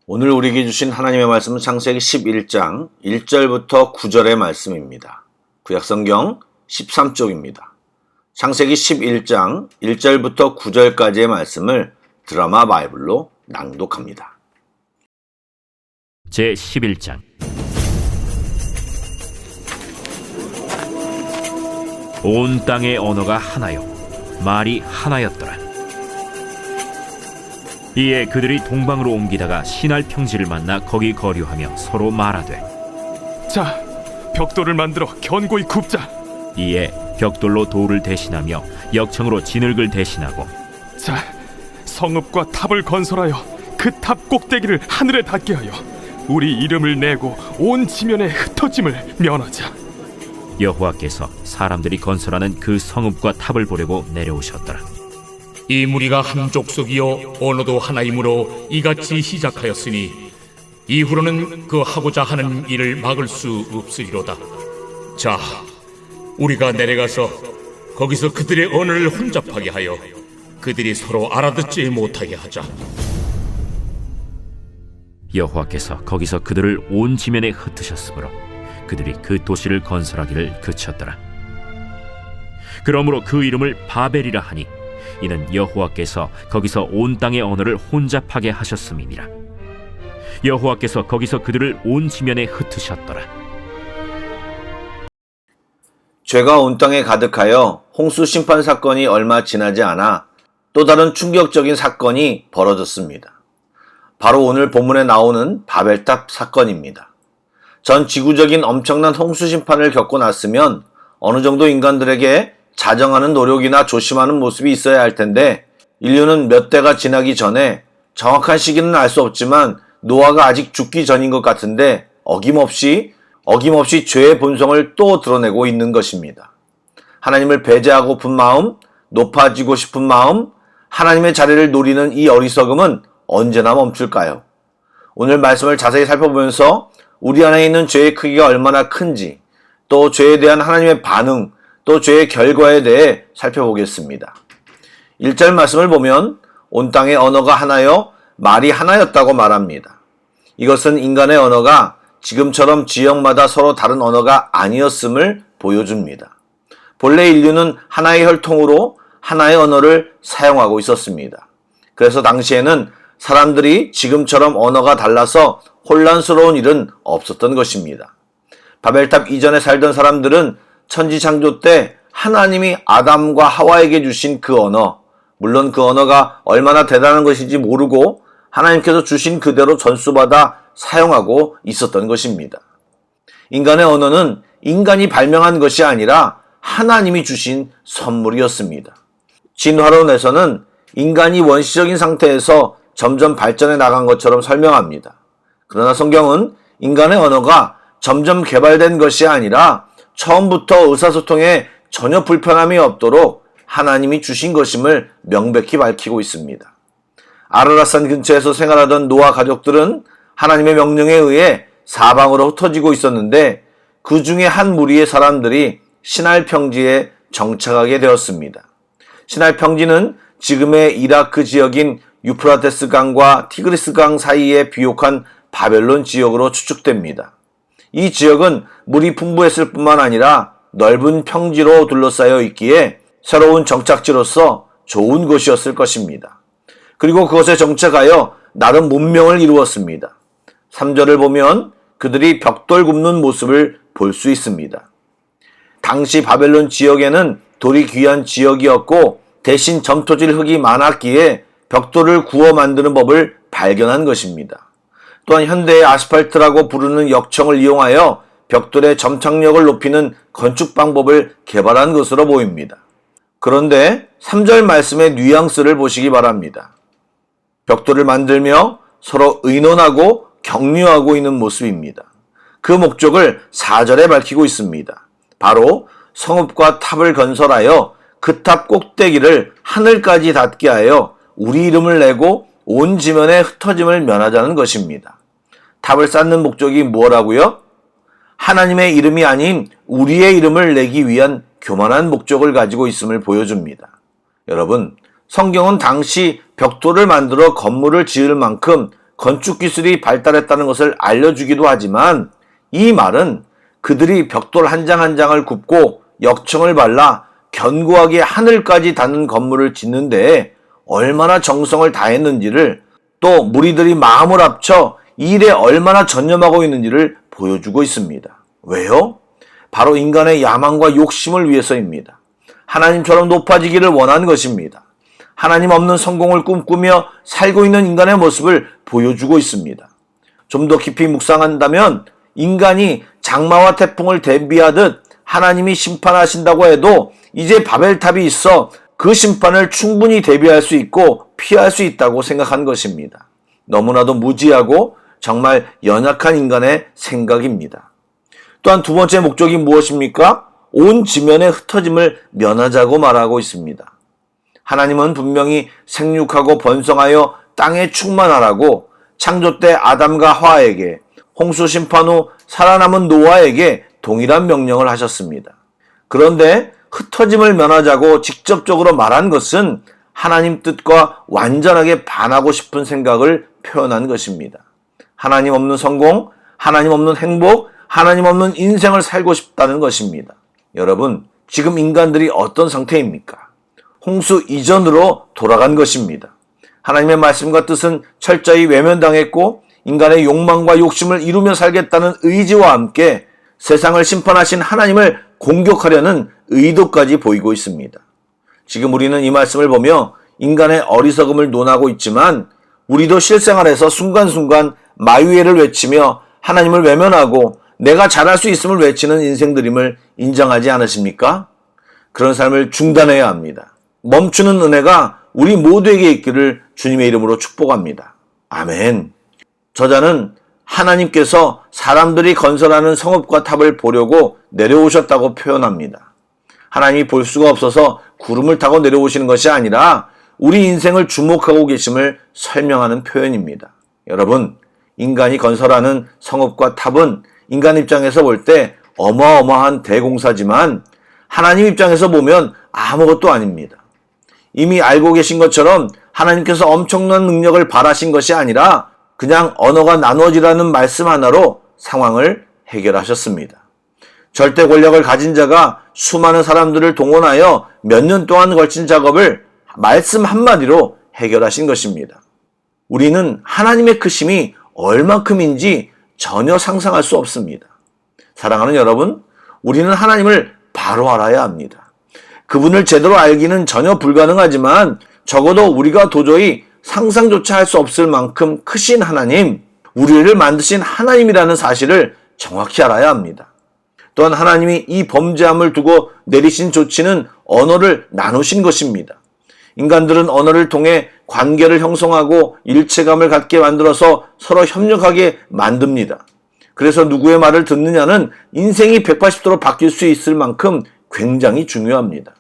오늘 우리에게 주신 하나님의 말씀은 창세기 11장 1절부터 9절의 말씀입니다. 구약성경 13쪽입니다. 창세기 11장 1절부터 9절까지의 말씀을 드라마 바이블로 낭독합니다. 제11장. 온 땅의 언어가 하나요 말이 하나였더라. 이에 그들이 동방으로 옮기다가 시날 평지를 만나 거기 거류하며 서로 말하되, 자, 벽돌을 만들어 견고히 굽자. 이에 벽돌로 돌을 대신하며 역청으로 진흙을 대신하고, 자, 성읍과 탑을 건설하여 그 탑 꼭대기를 하늘에 닿게 하여 우리 이름을 내고 온 지면의 흩어짐을 면하자. 여호와께서 사람들이 건설하는 그 성읍과 탑을 보려고 내려오셨더라. 이 무리가 한 족속이요 언어도 하나이므로 이같이 시작하였으니 이후로는 그 하고자 하는 일을 막을 수 없으리로다. 자, 우리가 내려가서 거기서 그들의 언어를 혼잡하게 하여 그들이 서로 알아듣지 못하게 하자. 여호와께서 거기서 그들을 온 지면에 흩으셨으므로 그들이 그 도시를 건설하기를 그쳤더라. 그러므로 그 이름을 바벨이라 하니 이는 여호와께서 거기서 온 땅의 언어를 혼잡하게 하셨음이니라. 여호와께서 거기서 그들을 온 지면에 흩으셨더라. 죄가 온 땅에 가득하여 홍수 심판 사건이 얼마 지나지 않아 또 다른 충격적인 사건이 벌어졌습니다. 바로 오늘 본문에 나오는 바벨탑 사건입니다. 전 지구적인 엄청난 홍수 심판을 겪고 났으면 어느 정도 인간들에게 자정하는 노력이나 조심하는 모습이 있어야 할 텐데, 인류는 몇 대가 지나기 전에, 정확한 시기는 알 수 없지만 노아가 아직 죽기 전인 것 같은데 어김없이 죄의 본성을 또 드러내고 있는 것입니다. 하나님을 배제하고픈 마음, 높아지고 싶은 마음, 하나님의 자리를 노리는 이 어리석음은 언제나 멈출까요? 오늘 말씀을 자세히 살펴보면서 우리 안에 있는 죄의 크기가 얼마나 큰지, 또 죄에 대한 하나님의 반응, 또 죄의 결과에 대해 살펴보겠습니다. 1절 말씀을 보면 온 땅의 언어가 하나여 말이 하나였다고 말합니다. 이것은 인간의 언어가 지금처럼 지역마다 서로 다른 언어가 아니었음을 보여줍니다. 본래 인류는 하나의 혈통으로 하나의 언어를 사용하고 있었습니다. 그래서 당시에는 사람들이 지금처럼 언어가 달라서 혼란스러운 일은 없었던 것입니다. 바벨탑 이전에 살던 사람들은 천지창조 때 하나님이 아담과 하와에게 주신 그 언어, 물론 그 언어가 얼마나 대단한 것인지 모르고 하나님께서 주신 그대로 전수받아 사용하고 있었던 것입니다. 인간의 언어는 인간이 발명한 것이 아니라 하나님이 주신 선물이었습니다. 진화론에서는 인간이 원시적인 상태에서 점점 발전해 나간 것처럼 설명합니다. 그러나 성경은 인간의 언어가 점점 개발된 것이 아니라 처음부터 의사소통에 전혀 불편함이 없도록 하나님이 주신 것임을 명백히 밝히고 있습니다. 아라랏산 근처에서 생활하던 노아 가족들은 하나님의 명령에 의해 사방으로 흩어지고 있었는데 그 중에 한 무리의 사람들이 시날 평지에 정착하게 되었습니다. 시날 평지는 지금의 이라크 지역인 유프라테스 강과 티그리스 강 사이에 비옥한 바벨론 지역으로 추측됩니다. 이 지역은 물이 풍부했을 뿐만 아니라 넓은 평지로 둘러싸여 있기에 새로운 정착지로서 좋은 곳이었을 것입니다. 그리고 그것에 정착하여 나름 문명을 이루었습니다. 3절을 보면 그들이 벽돌 굽는 모습을 볼 수 있습니다. 당시 바벨론 지역에는 돌이 귀한 지역이었고 대신 점토질 흙이 많았기에 벽돌을 구워 만드는 법을 발견한 것입니다. 또한 현대의 아스팔트라고 부르는 역청을 이용하여 벽돌의 점착력을 높이는 건축 방법을 개발한 것으로 보입니다. 그런데 3절 말씀의 뉘앙스를 보시기 바랍니다. 벽돌을 만들며 서로 의논하고 격려하고 있는 모습입니다. 그 목적을 4절에 밝히고 있습니다. 바로 성읍과 탑을 건설하여 그 탑 꼭대기를 하늘까지 닿게 하여 우리 이름을 내고 온 지면의 흩어짐을 면하자는 것입니다. 탑을 쌓는 목적이 뭐라고요? 하나님의 이름이 아닌 우리의 이름을 내기 위한 교만한 목적을 가지고 있음을 보여줍니다. 여러분, 성경은 당시 벽돌을 만들어 건물을 지을 만큼 건축 기술이 발달했다는 것을 알려주기도 하지만 이 말은 그들이 벽돌 한 장 한 장을 굽고 역청을 발라 견고하게 하늘까지 닿는 건물을 짓는 데에 얼마나 정성을 다했는지를, 또 무리들이 마음을 합쳐 일에 얼마나 전념하고 있는지를 보여주고 있습니다. 왜요? 바로 인간의 야망과 욕심을 위해서입니다. 하나님처럼 높아지기를 원하는 것입니다. 하나님 없는 성공을 꿈꾸며 살고 있는 인간의 모습을 보여주고 있습니다. 좀 더 깊이 묵상한다면 인간이 장마와 태풍을 대비하듯 하나님이 심판하신다고 해도 이제 바벨탑이 있어 그 심판을 충분히 대비할 수 있고 피할 수 있다고 생각한 것입니다. 너무나도 무지하고 정말 연약한 인간의 생각입니다. 또한 두 번째 목적이 무엇입니까? 온 지면의 흩어짐을 면하자고 말하고 있습니다. 하나님은 분명히 생육하고 번성하여 땅에 충만하라고 창조 때 아담과 하와에게, 홍수 심판 후 살아남은 노아에게 동일한 명령을 하셨습니다. 그런데 흩어짐을 면하자고 직접적으로 말한 것은 하나님 뜻과 완전하게 반하고 싶은 생각을 표현한 것입니다. 하나님 없는 성공, 하나님 없는 행복, 하나님 없는 인생을 살고 싶다는 것입니다. 여러분, 지금 인간들이 어떤 상태입니까? 홍수 이전으로 돌아간 것입니다. 하나님의 말씀과 뜻은 철저히 외면당했고 인간의 욕망과 욕심을 이루며 살겠다는 의지와 함께 세상을 심판하신 하나님을 공격하려는 의도까지 보이고 있습니다. 지금 우리는 이 말씀을 보며 인간의 어리석음을 논하고 있지만 우리도 실생활에서 순간순간 마유에를 외치며 하나님을 외면하고 내가 잘할 수 있음을 외치는 인생들임을 인정하지 않으십니까? 그런 삶을 중단해야 합니다. 멈추는 은혜가 우리 모두에게 있기를 주님의 이름으로 축복합니다. 아멘. 저자는 하나님께서 사람들이 건설하는 성읍과 탑을 보려고 내려오셨다고 표현합니다. 하나님이 볼 수가 없어서 구름을 타고 내려오시는 것이 아니라 우리 인생을 주목하고 계심을 설명하는 표현입니다. 여러분, 인간이 건설하는 성읍과 탑은 인간 입장에서 볼 때 어마어마한 대공사지만 하나님 입장에서 보면 아무것도 아닙니다. 이미 알고 계신 것처럼 하나님께서 엄청난 능력을 바라신 것이 아니라 그냥 언어가 나누어지라는 말씀 하나로 상황을 해결하셨습니다. 절대 권력을 가진 자가 수많은 사람들을 동원하여 몇 년 동안 걸친 작업을 말씀 한마디로 해결하신 것입니다. 우리는 하나님의 크심이 얼만큼인지 전혀 상상할 수 없습니다. 사랑하는 여러분, 우리는 하나님을 바로 알아야 합니다. 그분을 제대로 알기는 전혀 불가능하지만 적어도 우리가 도저히 상상조차 할 수 없을 만큼 크신 하나님, 우리를 만드신 하나님이라는 사실을 정확히 알아야 합니다. 또한 하나님이 이 범죄함을 두고 내리신 조치는 언어를 나누신 것입니다. 인간들은 언어를 통해 관계를 형성하고 일체감을 갖게 만들어서 서로 협력하게 만듭니다. 그래서 누구의 말을 듣느냐는 인생이 180도로 바뀔 수 있을 만큼 굉장히 중요합니다.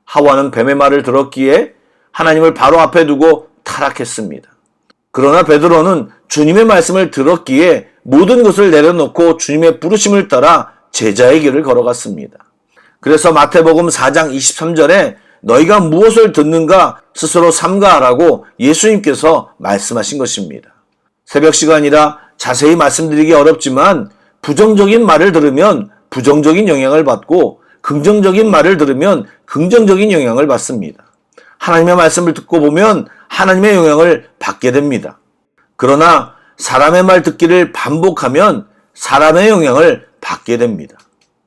하와는 뱀의 말을 들었기에 하나님을 바로 앞에 두고 타락했습니다. 그러나 베드로는 주님의 말씀을 들었기에 모든 것을 내려놓고 주님의 부르심을 따라 제자의 길을 걸어갔습니다. 그래서 마태복음 4장 23절에 너희가 무엇을 듣는가 스스로 삼가하라고 예수님께서 말씀하신 것입니다. 새벽 시간이라 자세히 말씀드리기 어렵지만 부정적인 말을 들으면 부정적인 영향을 받고 긍정적인 말을 들으면 긍정적인 영향을 받습니다. 하나님의 말씀을 듣고 보면 하나님의 영향을 받게 됩니다. 그러나 사람의 말 듣기를 반복하면 사람의 영향을 받게 됩니다.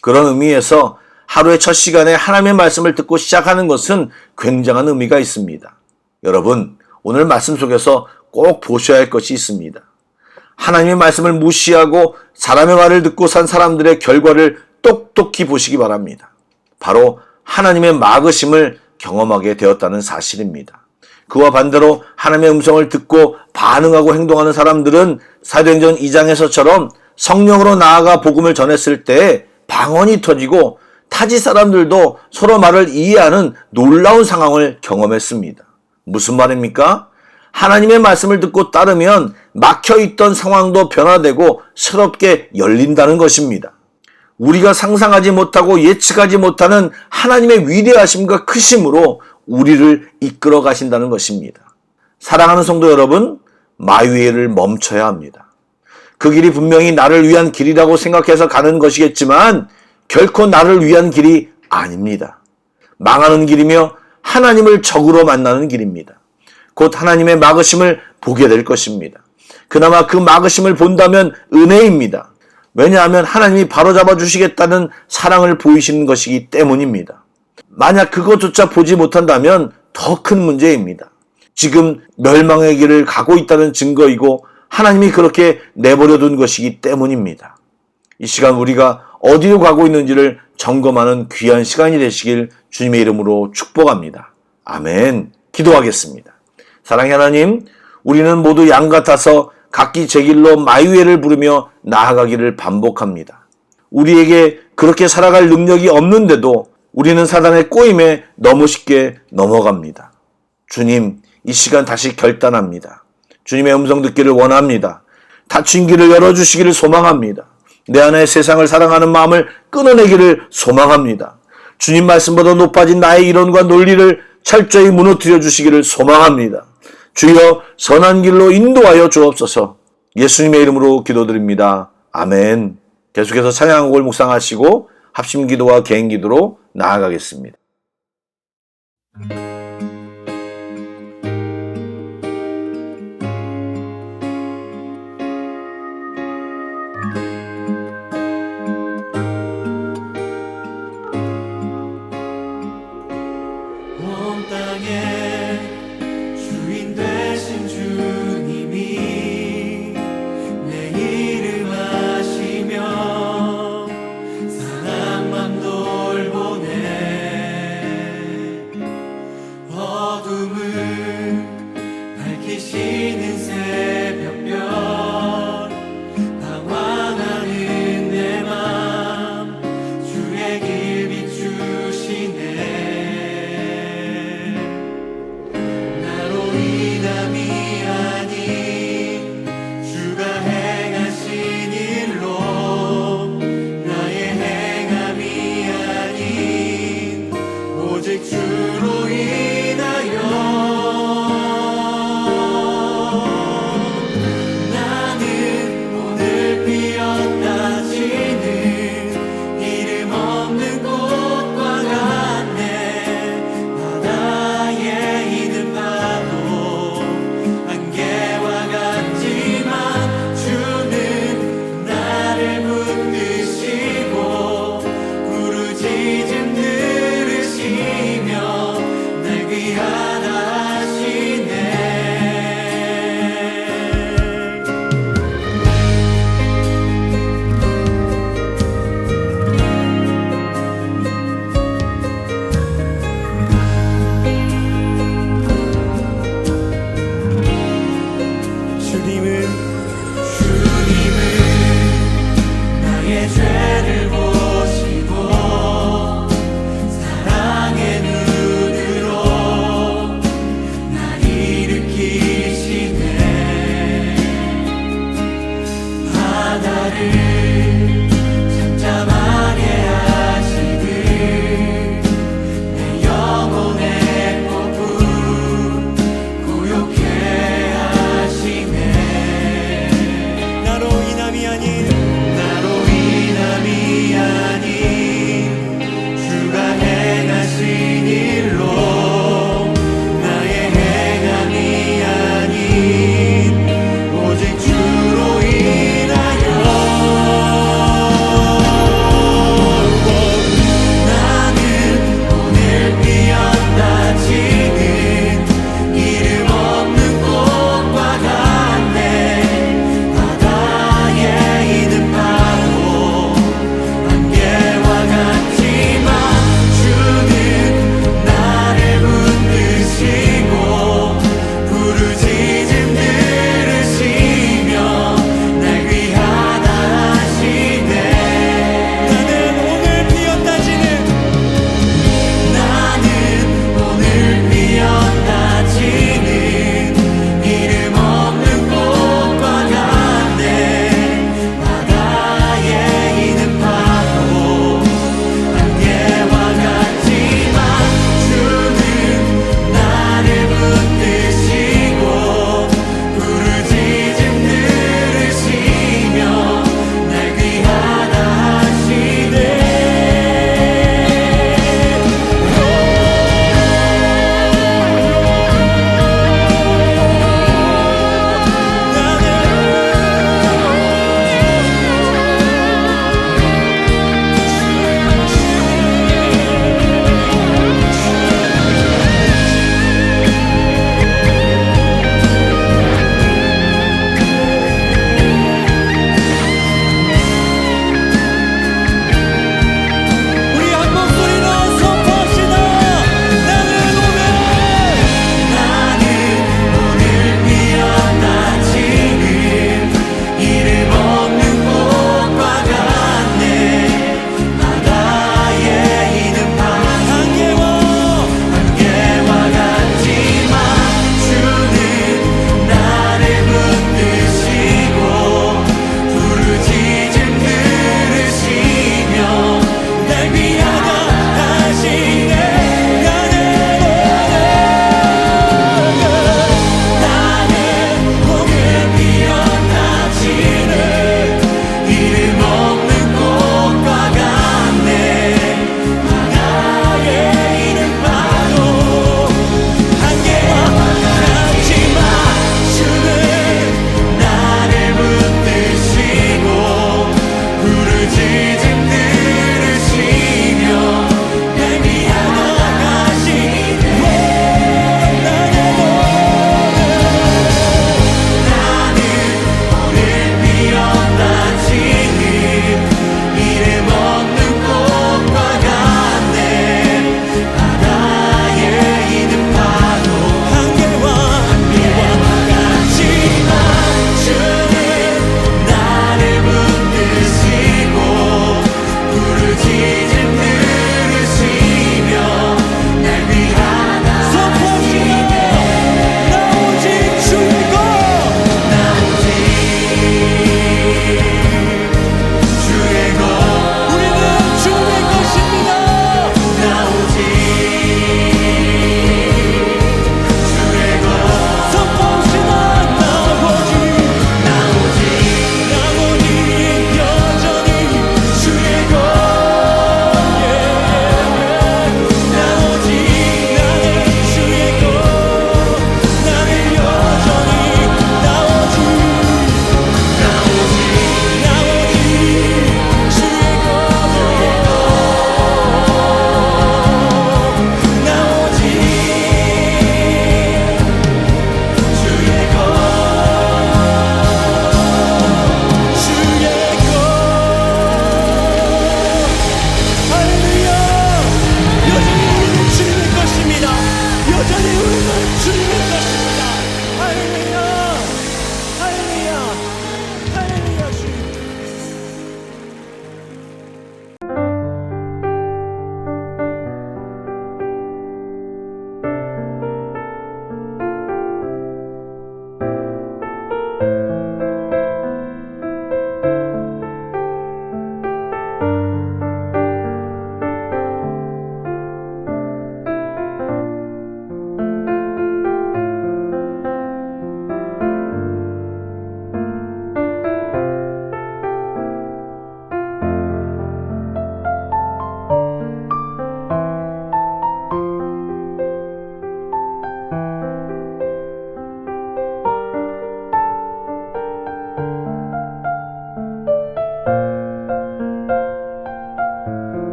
그런 의미에서 하루의 첫 시간에 하나님의 말씀을 듣고 시작하는 것은 굉장한 의미가 있습니다. 여러분, 오늘 말씀 속에서 꼭 보셔야 할 것이 있습니다. 하나님의 말씀을 무시하고 사람의 말을 듣고 산 사람들의 결과를 똑똑히 보시기 바랍니다. 바로 하나님의 막으심을 경험하게 되었다는 사실입니다. 그와 반대로 하나님의 음성을 듣고 반응하고 행동하는 사람들은 사도행전 2장에서처럼 성령으로 나아가 복음을 전했을 때 방언이 터지고 타지 사람들도 서로 말을 이해하는 놀라운 상황을 경험했습니다. 무슨 말입니까? 하나님의 말씀을 듣고 따르면 막혀있던 상황도 변화되고 새롭게 열린다는 것입니다. 우리가 상상하지 못하고 예측하지 못하는 하나님의 위대하심과 크심으로 우리를 이끌어 가신다는 것입니다. 사랑하는 성도 여러분, 마위를 멈춰야 합니다. 그 길이 분명히 나를 위한 길이라고 생각해서 가는 것이겠지만 결코 나를 위한 길이 아닙니다. 망하는 길이며 하나님을 적으로 만나는 길입니다. 곧 하나님의 막으심을 보게 될 것입니다. 그나마 그 막으심을 본다면 은혜입니다. 왜냐하면 하나님이 바로잡아 주시겠다는 사랑을 보이시는 것이기 때문입니다. 만약 그것조차 보지 못한다면 더 큰 문제입니다. 지금 멸망의 길을 가고 있다는 증거이고 하나님이 그렇게 내버려 둔 것이기 때문입니다. 이 시간 우리가 어디로 가고 있는지를 점검하는 귀한 시간이 되시길 주님의 이름으로 축복합니다. 아멘. 기도하겠습니다. 사랑의 하나님, 우리는 모두 양 같아서 각기 제 길로 마이웨를 부르며 나아가기를 반복합니다. 우리에게 그렇게 살아갈 능력이 없는데도 우리는 사단의 꼬임에 너무 쉽게 넘어갑니다. 주님, 이 시간 다시 결단합니다. 주님의 음성 듣기를 원합니다. 닫힌 길을 열어주시기를 소망합니다. 내 안에 세상을 사랑하는 마음을 끊어내기를 소망합니다. 주님 말씀보다 높아진 나의 이론과 논리를 철저히 무너뜨려 주시기를 소망합니다. 주여 선한 길로 인도하여 주옵소서. 예수님의 이름으로 기도드립니다. 아멘. 계속해서 찬양곡을 묵상하시고 합심기도와 개인기도로 나아가겠습니다.